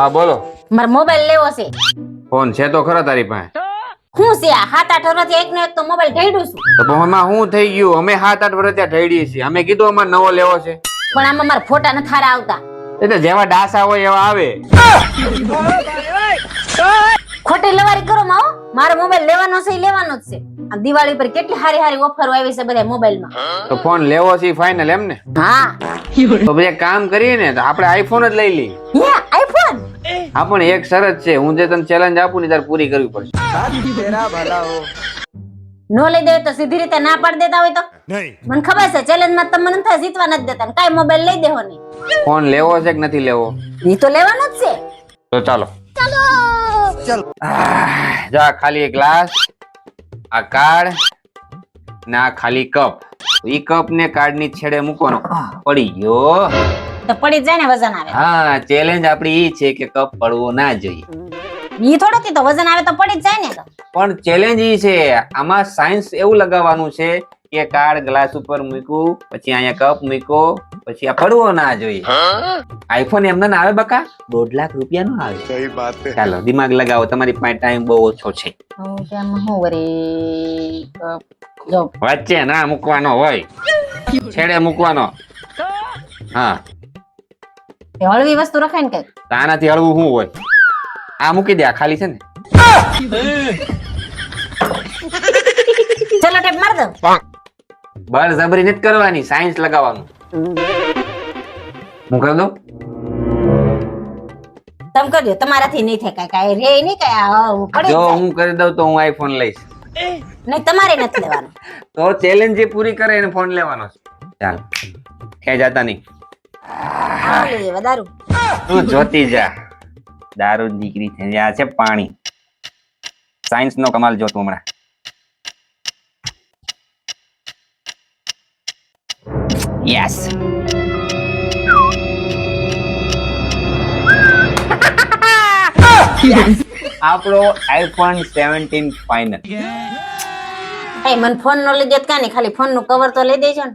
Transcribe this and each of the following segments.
હા બોલો. મારો મોબાઈલ લેવો છે. ફોન છે તો ખરા તારી પાસે? હું છે આ 7-8 વર્ષથી એકનો એક તો મોબાઈલ ઢેડું છું. તો પણ એમાં શું થઈ ગયું? અમે 7-8 વર્ષ ત્યાં ઢળીએ છીએ. અમે કીધું અમારે નવો લેવો છે. પણ આમાં મારા ફોટા નથી સારા આવતા. એટલે જેવા ડાસા હોય એવા આવે. ખોટી લવારી કરો માઓ. મારો મોબાઈલ લેવાનો છે, લેવાનો જ છે. આ દિવાળી પર કેટલી હારી હારી ઓફરો આવી છે બધા મોબાઈલમાં. તો ફોન લેવો છે ફાઇનલ એમ ને? હા. તો પછી કામ કરીએ ને, તો આપણે આઈફોન જ લઈ લઈએ. હે આઈફોન? હા પણ એક શરત છે, હું જે તને ચેલેન્જ આપું ને તારે પૂરી કરવી પડશે. નો લઈ દે તો સીધી રીતે ના પાડી દેતા હોય તો? મને ખબર છે ચેલેન્જ માં તમને નથી જીતવા નથી દેતા. કાઈ મોબાઈલ લઈ દેવો નહીં. ફોન લેવો છે કે નથી લેવો? ઈ તો લેવાનો જ છે. તો ચાલો. જા ખાલી એક ગ્લાસ, આ કાર્ડ ના ખાલી કપ. ઈ કપ ને કાર્ડ ની છેડે મૂકવાનો. પડી ગયો તો પડી જાય ને વજન આવે. હા ચેલેન્જ આપડી ઈ છે કે કપ પડવો ના જોઈએ. ઈ થોડો કે તો વજન આવે તો પડી જ જાય ને. પણ ચેલેન્જ ઈ છે, આમાં સાયન્સ એવું લગાવવાનું છે કે કાર્ડ ગ્લાસ ઉપર મૂક્યું, પછી અહીંયા કપ મૂક્યો, પછી આ પડવો ના જોઈએ. આઈફોન એમને ના આવે બકા, 1.5 લાખ રૂપિયા નો આવે. સહી વાત છે. ચાલો દિમાગ લગાવો, તમારી પાસે ટાઈમ બહુ ઓછો છે. કેમ હું વરી જો વચ્ચે ના મૂકવાનો હોય, છેડે મૂકવાનો. હા હળવી વસ્તુ રખાય ને કઈ. આનાથી હળવું શું હોય? આ મૂકી દે, આ ખાલી છે ને. ચલો ટેપ માર દો. બળ જબરી નથી કરવાની, સાયન્સ લગાવવાનું. હું કરી દઉં? તમ કરજો, તમારાથી નહીં થાય કાઈ રે નહીં કાઈ પડી જો જાય. હું કરી દઉં તો હું આઈફોન લઈશ. નહીં તમારે નથી લેવાનું. તો ચેલેન્જ જે પૂરી કરે એને ફોન લેવાનો છે. ચાલ ક્યાં જાતા નહીં. આ લઈએ વધારું. તું જોતી જા, દારૂ દીકરી થઈ આ છે પાણી. સાયન્સ નો કમાલ જો તું હમણાં. યસ આપણો આઈફોન 17 ફાઇનલ. એ મને ફોન નો લઈ દેત કાની, ખાલી ફોન નું કવર તો લઈ દેજો ને.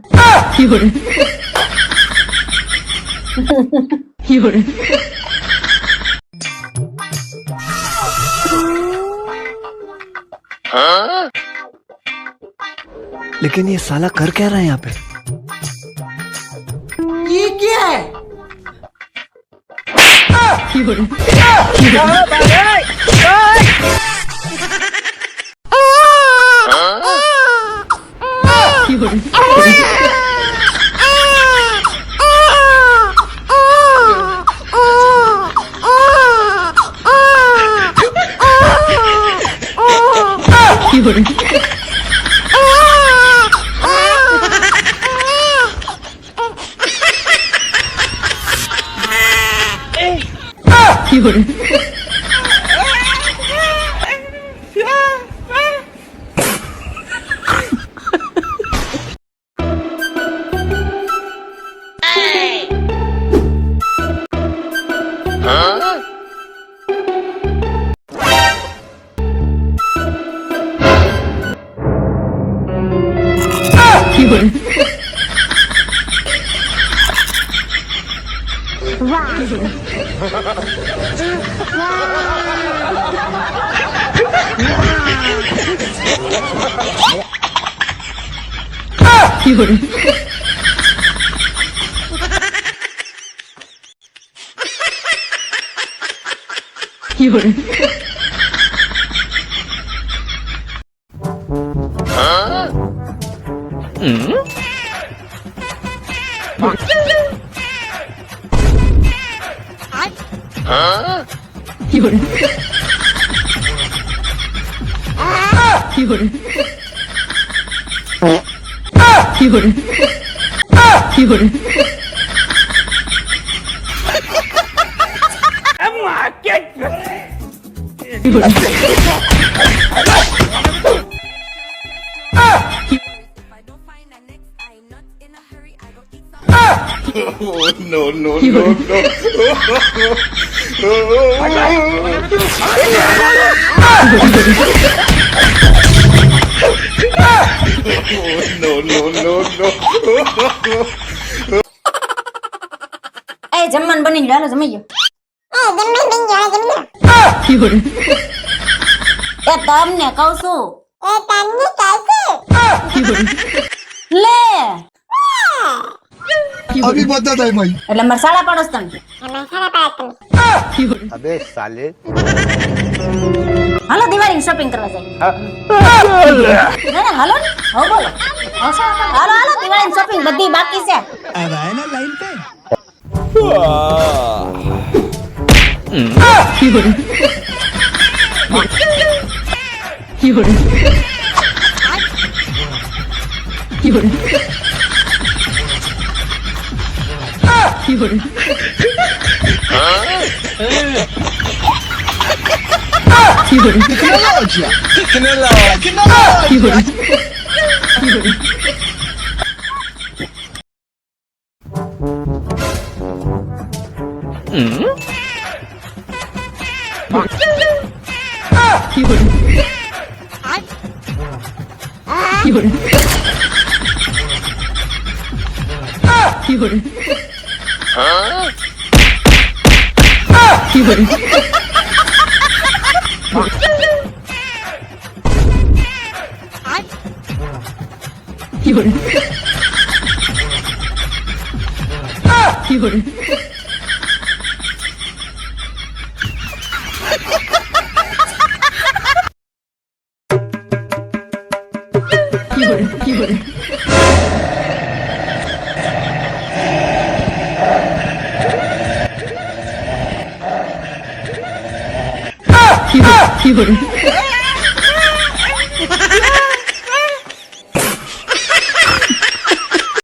लेकिन ये साला कर क्या रहा है यहाँ पे? ये क्या है? એ જમવાનું બની ગયું, હાલો જમી ગયો. એ તમને કહું છું. લે अभी बता था भाई એટલે મારે સાડા પાડોશ તમે. अबे साले હાલો દિવાળી શોપિંગ કરવા જાય. ના ના હાલો ને. હો બોલો. હાલો હાલો દિવાળી શોપિંગ બધી બાકી છે. अब आए ना लाइन पे Keyboard.